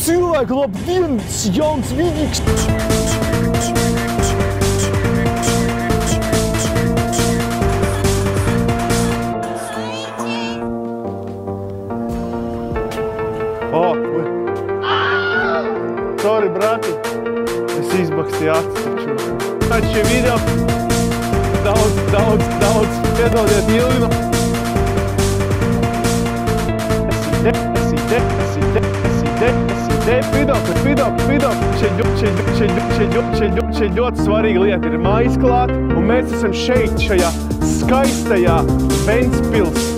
cilvēki, labdien, jauns vidīgs. Sorry, brati, es izbakstīju acis taču. Tādi šie video daudz, piedodiet ilgi. Pidok. Šeit ļoti svarīga lieta ir mājas klāt, un mēs esam šeit, šajā skaistajā Ventspils.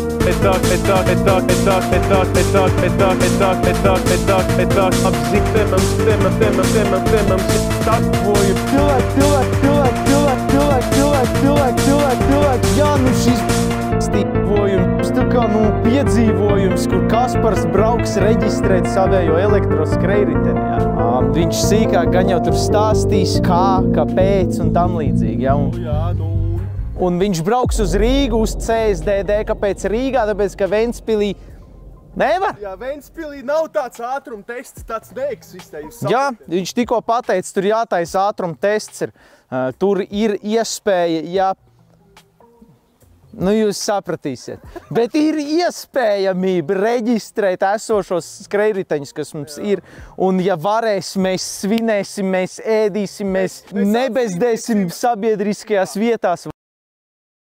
Jā, šis stīvojums, tā kā, piedzīvojums, kur Kaspars brauks reģistrēt savējo elektroskrējriteni, jā. Viņš sīkāk gan jau tur stāstīs, kā, kāpēc un tam līdzīgi, jā. Un viņš brauks uz Rīgu, uz CSDD, kāpēc Rīgā, tāpēc, ka Ventspilī nevar. Jā, Ventspilī nav tāds ātruma tests, tāds neeksistē. Jā, viņš tikko pateica, tur jātaisa ātruma tests ir. Tur ir iespēja, jā, jūs sapratīsiet. Bet ir iespējamība reģistrēt esošos skrējriteņus, kas mums ir. Un ja varēs, mēs svinēsim, mēs ēdīsim, mēs nebezdēsim sabiedriskajās vietās.